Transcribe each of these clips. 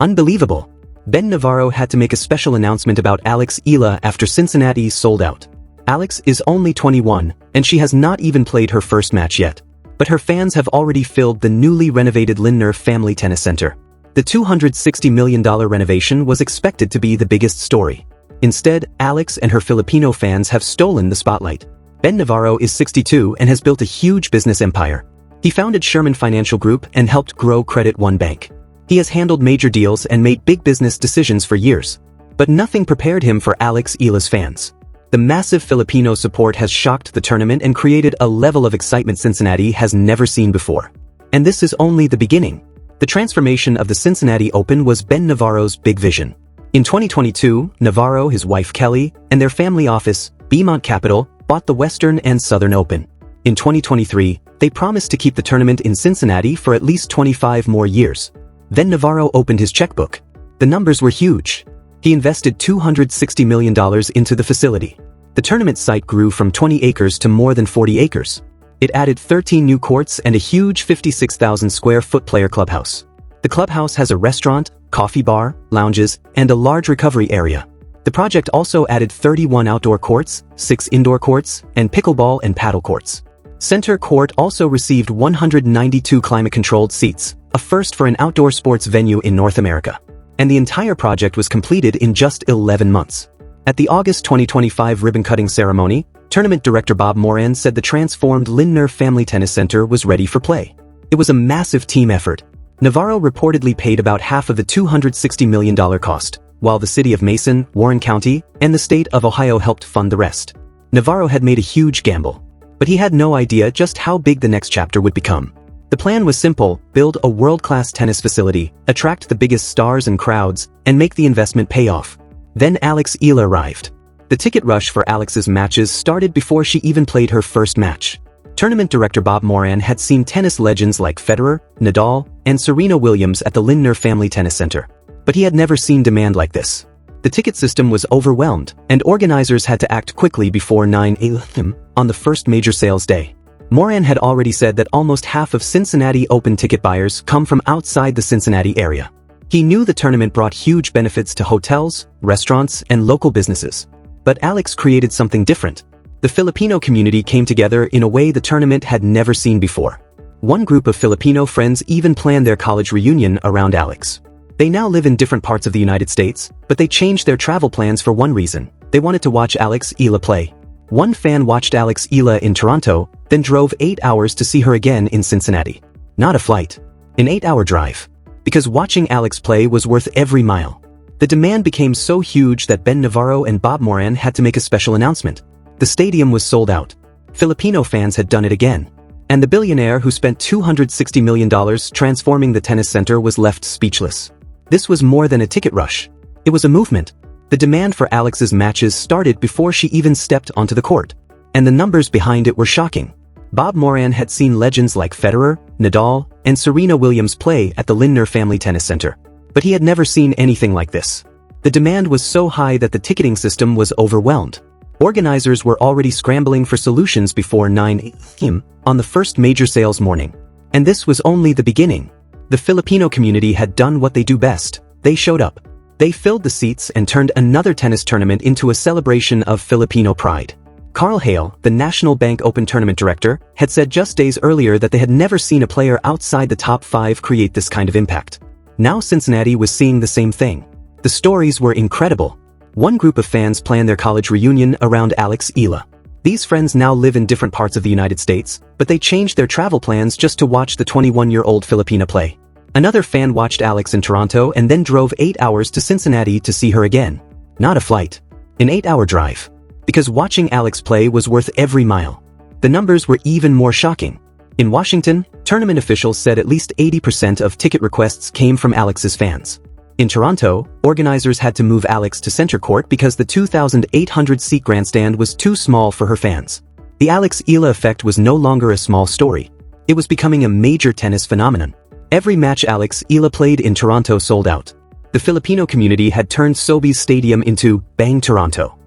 Unbelievable. Ben Navarro had to make a special announcement about Alex Eala after Cincinnati sold out. Alex is only 21, and she has not even played her first match yet. But her fans have already filled the newly renovated Lindner Family Tennis Center. The $260 million renovation was expected to be the biggest story. Instead, Alex and her Filipino fans have stolen the spotlight. Ben Navarro is 62 and has built a huge business empire. He founded Sherman Financial Group and helped grow Credit One Bank. He has handled major deals and made big business decisions for years. But nothing prepared him for Alex Eala's fans. The massive Filipino support has shocked the tournament and created a level of excitement Cincinnati has never seen before. And this is only the beginning. The transformation of the Cincinnati Open was Ben Navarro's big vision. In 2022, Navarro, his wife Kelly, and their family office, Beaumont Capital, bought the Western and Southern Open. In 2023, they promised to keep the tournament in Cincinnati for at least 25 more years. Then Navarro opened his checkbook. The numbers were huge. He invested $260 million into the facility. The tournament site grew from 20 acres to more than 40 acres. It added 13 new courts and a huge 56,000 square foot player clubhouse. The clubhouse has a restaurant, coffee bar, lounges, and a large recovery area. The project also added 31 outdoor courts, 6 indoor courts, and pickleball and paddle courts. Center Court also received 192 climate-controlled seats, a first for an outdoor sports venue in North America. And the entire project was completed in just 11 months. At the August 2025 ribbon-cutting ceremony, tournament director Bob Moran said the transformed Lindner Family Tennis Center was ready for play. It was a massive team effort. Navarro reportedly paid about half of the $260 million cost, while the city of Mason, Warren County, and the state of Ohio helped fund the rest. Navarro had made a huge gamble. But he had no idea just how big the next chapter would become. The plan was simple: build a world-class tennis facility, attract the biggest stars and crowds, and make the investment pay off. Then Alex Eala arrived. The ticket rush for Alex's matches started before she even played her first match. Tournament director Bob Moran had seen tennis legends like Federer, Nadal, and Serena Williams at the Lindner Family Tennis Center. But he had never seen demand like this. The ticket system was overwhelmed, and organizers had to act quickly before 9 a.m. on the first major sales day. Moran had already said that almost half of Cincinnati Open ticket buyers come from outside the Cincinnati area. He knew the tournament brought huge benefits to hotels, restaurants, and local businesses. But Alex created something different. The Filipino community came together in a way the tournament had never seen before. One group of Filipino friends even planned their college reunion around Alex. They now live in different parts of the United States, but they changed their travel plans for one reason: they wanted to watch Alex Eala play. One fan watched Alex Eala in Toronto, then drove 8 hours to see her again in Cincinnati. Not a flight. An 8-hour drive. Because watching Alex play was worth every mile. The demand became so huge that Ben Navarro and Bob Moran had to make a special announcement. The stadium was sold out. Filipino fans had done it again. And the billionaire who spent $260 million transforming the tennis center was left speechless. This was more than a ticket rush. It was a movement. The demand for Alex's matches started before she even stepped onto the court. And the numbers behind it were shocking. Bob Moran had seen legends like Federer, Nadal, and Serena Williams play at the Lindner Family Tennis Center. But he had never seen anything like this. The demand was so high that the ticketing system was overwhelmed. Organizers were already scrambling for solutions before 9 a.m. on the first major sales morning. And this was only the beginning. The Filipino community had done what they do best. They showed up. They filled the seats and turned another tennis tournament into a celebration of Filipino pride. Carl Hale, the National Bank Open tournament director, had said just days earlier that they had never seen a player outside the top 5 create this kind of impact. Now Cincinnati was seeing the same thing. The stories were incredible. One group of fans planned their college reunion around Alex Eala. These friends now live in different parts of the United States, but they changed their travel plans just to watch the 21-year-old Filipina play. Another fan watched Alex in Toronto and then drove 8 hours to Cincinnati to see her again. Not a flight. An 8-hour drive. Because watching Alex play was worth every mile. The numbers were even more shocking. In Washington, tournament officials said at least 80% of ticket requests came from Alex's fans. In Toronto, organizers had to move Alex to center court because the 2,800-seat grandstand was too small for her fans. The Alex Eala effect was no longer a small story. It was becoming a major tennis phenomenon. Every match Alex Eala played in Toronto sold out. The Filipino community had turned Sobeys Stadium into Bang Toronto.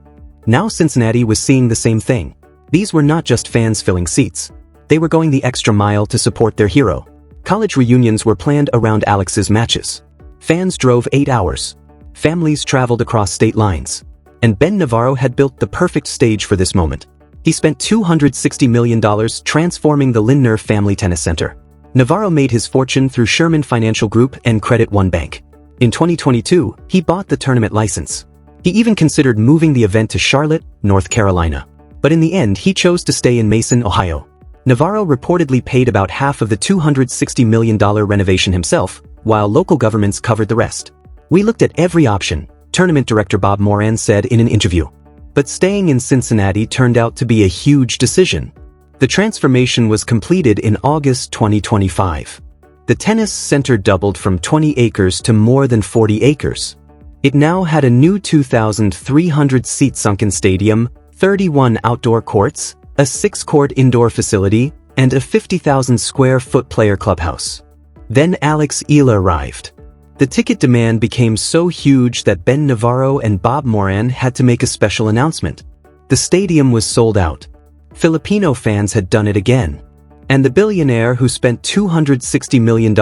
Now Cincinnati was seeing the same thing. These were not just fans filling seats. They were going the extra mile to support their hero. College reunions were planned around Alex's matches. Fans drove 8 hours. Families traveled across state lines. And Ben Navarro had built the perfect stage for this moment. He spent $260 million transforming the Lindner Family Tennis Center. Navarro made his fortune through Sherman Financial Group and Credit One Bank. In 2022, he bought the tournament license. He even considered moving the event to Charlotte, North Carolina. But in the end, he chose to stay in Mason, Ohio. Navarro reportedly paid about half of the $260 million renovation himself, while local governments covered the rest. "We looked at every option," tournament director Bob Moran said in an interview. But staying in Cincinnati turned out to be a huge decision. The transformation was completed in August 2025. The tennis center doubled from 20 acres to more than 40 acres. It now had a new 2,300-seat sunken stadium, 31 outdoor courts, a 6-court indoor facility, and a 50,000-square-foot player clubhouse. Then Alex Eala arrived. The ticket demand became so huge that Ben Navarro and Bob Moran had to make a special announcement. The stadium was sold out. Filipino fans had done it again. And the billionaire who spent $260 million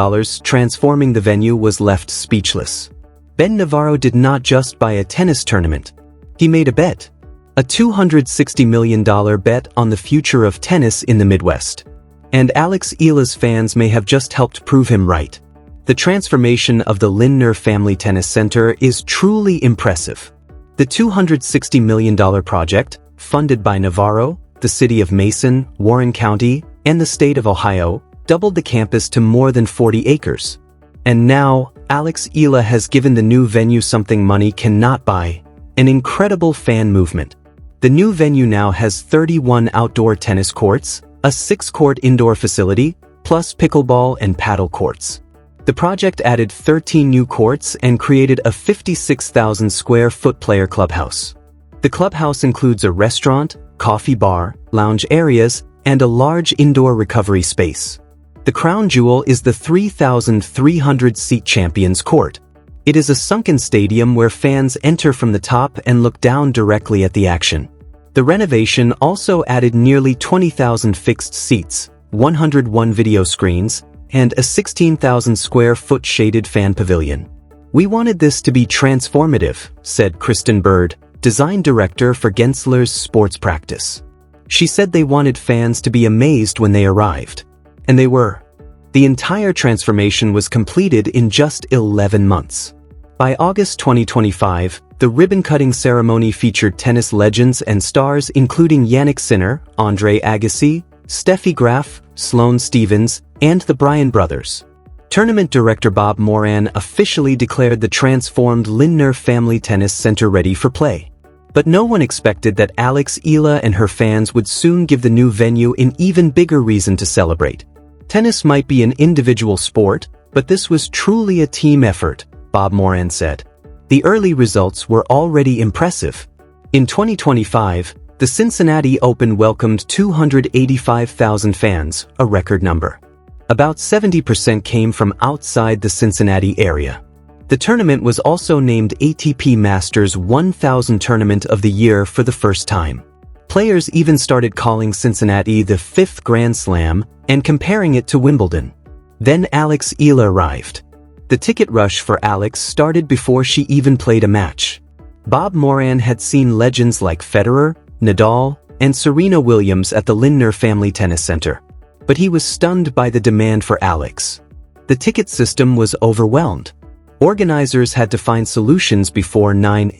transforming the venue was left speechless. Ben Navarro did not just buy a tennis tournament. He made a bet. A $260 million bet on the future of tennis in the Midwest. And Alex Eala's fans may have just helped prove him right. The transformation of the Lindner Family Tennis Center is truly impressive. The $260 million project, funded by Navarro, the city of Mason, Warren County, and the state of Ohio, doubled the campus to more than 40 acres. And now, Alex Eala has given the new venue something money cannot buy: an incredible fan movement. The new venue now has 31 outdoor tennis courts, a 6-court indoor facility, plus pickleball and paddle courts. The project added 13 new courts and created a 56,000-square-foot player clubhouse. The clubhouse includes a restaurant, coffee bar, lounge areas, and a large indoor recovery space. The crown jewel is the 3,300-seat Champions Court. It is a sunken stadium where fans enter from the top and look down directly at the action. The renovation also added nearly 20,000 fixed seats, 101 video screens, and a 16,000-square-foot shaded fan pavilion. "We wanted this to be transformative," said Kristen Bird, design director for Gensler's sports practice. She said they wanted fans to be amazed when they arrived. And they were. The entire transformation was completed in just 11 months. By August 2025, the ribbon-cutting ceremony featured tennis legends and stars including Yannick Sinner, Andre Agassi, Steffi Graf, Sloane Stephens, and the Bryan brothers. Tournament director Bob Moran officially declared the transformed Lindner Family Tennis Center ready for play. But no one expected that Alex Eala and her fans would soon give the new venue an even bigger reason to celebrate. "Tennis might be an individual sport, but this was truly a team effort," Bob Moran said. The early results were already impressive. In 2025, the Cincinnati Open welcomed 285,000 fans, a record number. About 70% came from outside the Cincinnati area. The tournament was also named ATP Masters 1000 Tournament of the Year for the first time. Players even started calling Cincinnati the 5th Grand Slam and comparing it to Wimbledon. Then Alex Eala arrived. The ticket rush for Alex started before she even played a match. Bob Moran had seen legends like Federer, Nadal, and Serena Williams at the Lindner Family Tennis Center. But he was stunned by the demand for Alex. The ticket system was overwhelmed. Organizers had to find solutions before 9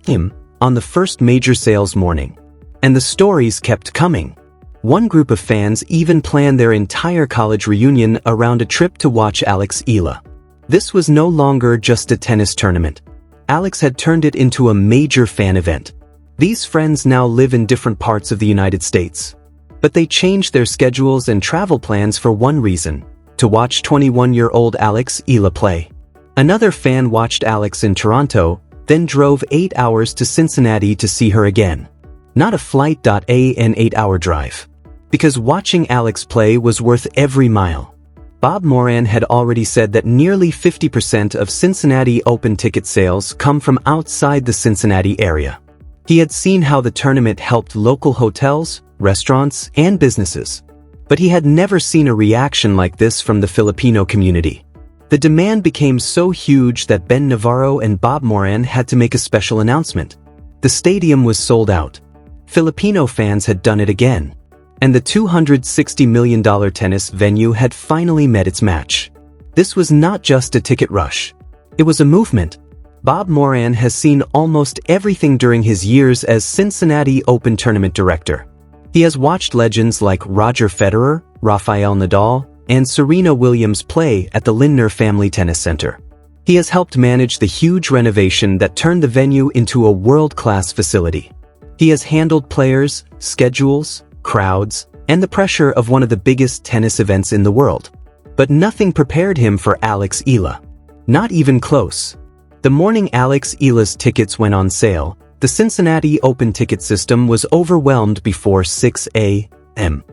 a.m. on the first major sales morning. And the stories kept coming. One group of fans even planned their entire college reunion around a trip to watch Alex Eala. This was no longer just a tennis tournament. Alex had turned it into a major fan event. These friends now live in different parts of the United States. But they changed their schedules and travel plans for one reason: to watch 21-year-old Alex Eala play. Another fan watched Alex in Toronto, then drove 8 hours to Cincinnati to see her again. Not a flight, an 8-hour drive. Because watching Alex play was worth every mile. Bob Moran had already said that nearly 50% of Cincinnati Open ticket sales come from outside the Cincinnati area. He had seen how the tournament helped local hotels, restaurants, and businesses. But he had never seen a reaction like this from the Filipino community. The demand became so huge that Ben Navarro and Bob Moran had to make a special announcement. The stadium was sold out. Filipino fans had done it again. And the $260 million tennis venue had finally met its match. This was not just a ticket rush. It was a movement. Bob Moran has seen almost everything during his years as Cincinnati Open tournament director. He has watched legends like Roger Federer, Rafael Nadal, and Serena Williams play at the Lindner Family Tennis Center. He has helped manage the huge renovation that turned the venue into a world-class facility. He has handled players, schedules, crowds, and the pressure of one of the biggest tennis events in the world. But nothing prepared him for Alex Eala. Not even close. The morning Alex Eala's tickets went on sale, the Cincinnati Open ticket system was overwhelmed before 6 a.m.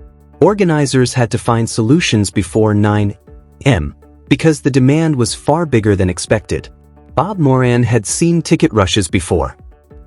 Organizers had to find solutions before 9 a.m. because the demand was far bigger than expected. Bob Moran had seen ticket rushes before.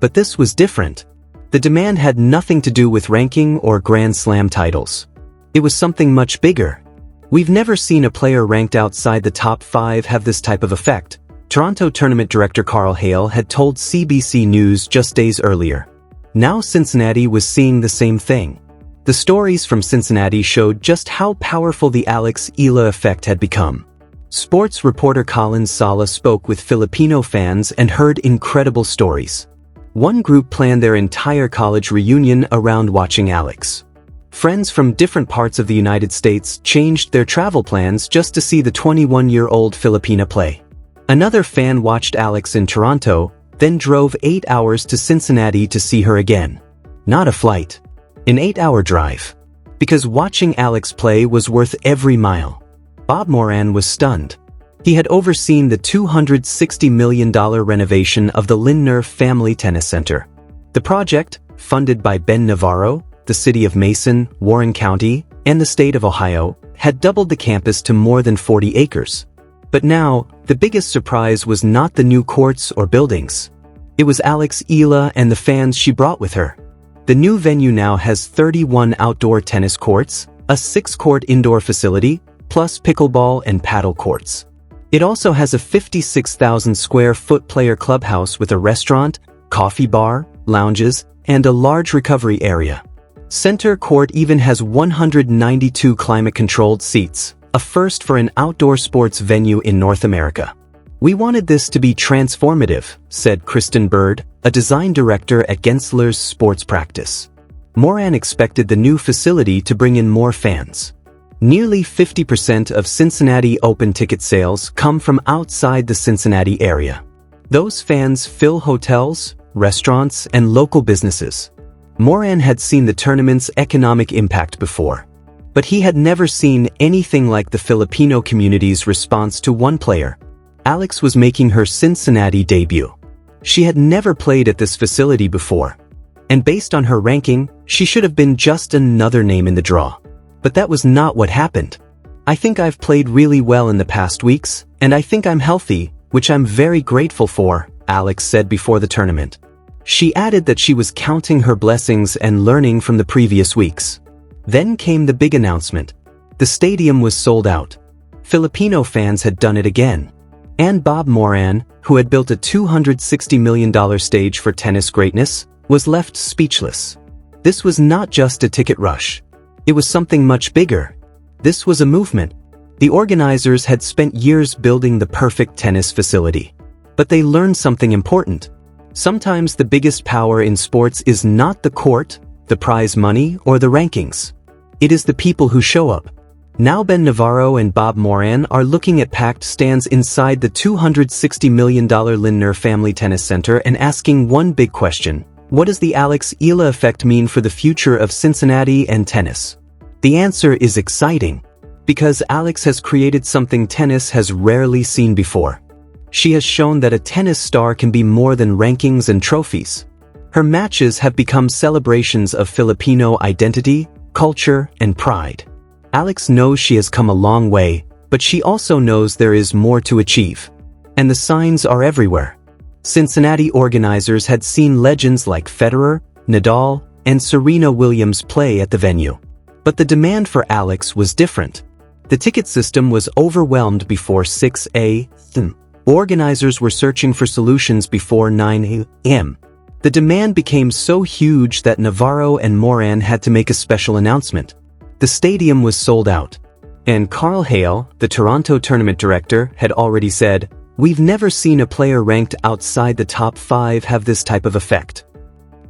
But this was different. The demand had nothing to do with ranking or Grand Slam titles. It was something much bigger. We've never seen a player ranked outside the top 5 have this type of effect, Toronto tournament director Carl Hale had told CBC News just days earlier. Now Cincinnati was seeing the same thing. The stories from Cincinnati showed just how powerful the Alex Eala effect had become. Sports reporter Colin Sala spoke with Filipino fans and heard incredible stories. One group planned their entire college reunion around watching Alex. Friends from different parts of the United States changed their travel plans just to see the 21-year-old Filipina play. Another fan watched Alex in Toronto, then drove 8 hours to Cincinnati to see her again. Not a flight. An 8-hour drive. Because watching Alex play was worth every mile. Bob Moran was stunned. He had overseen the $260 million renovation of the Lindner Family Tennis Center. The project, funded by Ben Navarro, the city of Mason, Warren County, and the state of Ohio, had doubled the campus to more than 40 acres. But now, the biggest surprise was not the new courts or buildings. It was Alex Eala and the fans she brought with her. The new venue now has 31 outdoor tennis courts, a 6-court indoor facility, plus pickleball and paddle courts. It also has a 56,000 square foot player clubhouse with a restaurant, coffee bar, lounges, and a large recovery area. Center court even has 192 climate-controlled seats, a first for an outdoor sports venue in North America. "We wanted this to be transformative," said Kristen Bird, a design director at Gensler's sports practice. Moran expected the new facility to bring in more fans. Nearly 50% of Cincinnati Open ticket sales come from outside the Cincinnati area. Those fans fill hotels, restaurants, and local businesses. Moran had seen the tournament's economic impact before. But he had never seen anything like the Filipino community's response to one player. Alex was making her Cincinnati debut. She had never played at this facility before. And based on her ranking, she should have been just another name in the draw. But that was not what happened. "I think I've played really well in the past weeks, and I think I'm healthy, which I'm very grateful for," Alex said before the tournament. She added that she was counting her blessings and learning from the previous weeks. Then came the big announcement. The stadium was sold out. Filipino fans had done it again. And Bob Moran, who had built a $260 million stage for tennis greatness, was left speechless. This was not just a ticket rush. It was something much bigger. This was a movement. The organizers had spent years building the perfect tennis facility. But they learned something important. Sometimes the biggest power in sports is not the court, the prize money, or the rankings. It is the people who show up. Now Ben Navarro and Bob Moran are looking at packed stands inside the $260 million Lindner Family Tennis Center and asking one big question: what does the Alex Eala effect mean for the future of Cincinnati and tennis? The answer is exciting, because Alex has created something tennis has rarely seen before. She has shown that a tennis star can be more than rankings and trophies. Her matches have become celebrations of Filipino identity, culture, and pride. Alex knows she has come a long way, but she also knows there is more to achieve. And the signs are everywhere. Cincinnati organizers had seen legends like Federer, Nadal, and Serena Williams play at the venue. But the demand for Alex was different. The ticket system was overwhelmed before 6 a.m. Organizers were searching for solutions before 9 a.m. The demand became so huge that Navarro and Moran had to make a special announcement. The stadium was sold out. And Carl Hale, the Toronto tournament director, had already said, "We've never seen a player ranked outside the top 5 have this type of effect."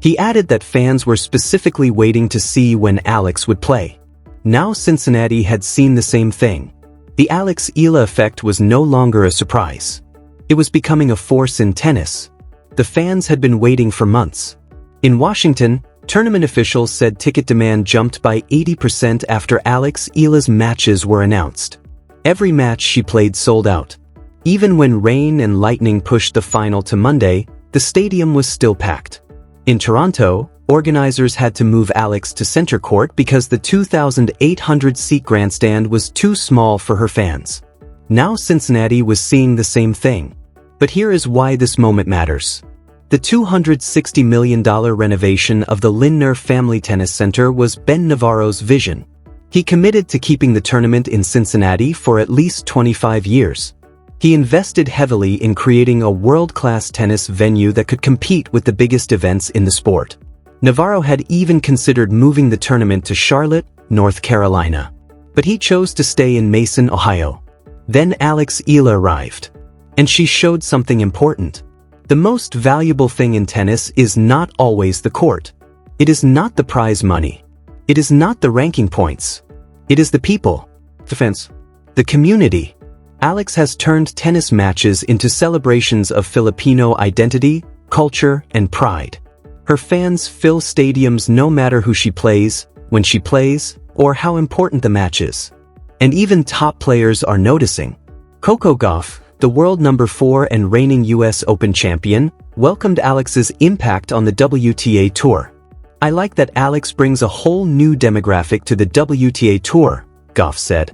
He added that fans were specifically waiting to see when Alex would play. Now Cincinnati had seen the same thing. The Alex Eala effect was no longer a surprise. It was becoming a force in tennis. The fans had been waiting for months. In Washington, tournament officials said ticket demand jumped by 80% after Alex Eala's matches were announced. Every match she played sold out. Even when rain and lightning pushed the final to Monday, the stadium was still packed. In Toronto, organizers had to move Alex to center court because the 2,800-seat grandstand was too small for her fans. Now Cincinnati was seeing the same thing. But here is why this moment matters. The $260 million renovation of the Lindner Family Tennis Center was Ben Navarro's vision. He committed to keeping the tournament in Cincinnati for at least 25 years. He invested heavily in creating a world-class tennis venue that could compete with the biggest events in the sport. Navarro had even considered moving the tournament to Charlotte, North Carolina. But he chose to stay in Mason, Ohio. Then Alex Eala arrived. And she showed something important. The most valuable thing in tennis is not always the court. It is not the prize money. It is not the ranking points. It is the people, the fans, the community. Alex has turned tennis matches into celebrations of Filipino identity, culture, and pride. Her fans fill stadiums no matter who she plays, when she plays, or how important the match is. And even top players are noticing. Coco Gauff, the world number 4 and reigning US Open champion, welcomed Alex's impact on the WTA Tour. "I like that Alex brings a whole new demographic to the WTA Tour," Gauff said.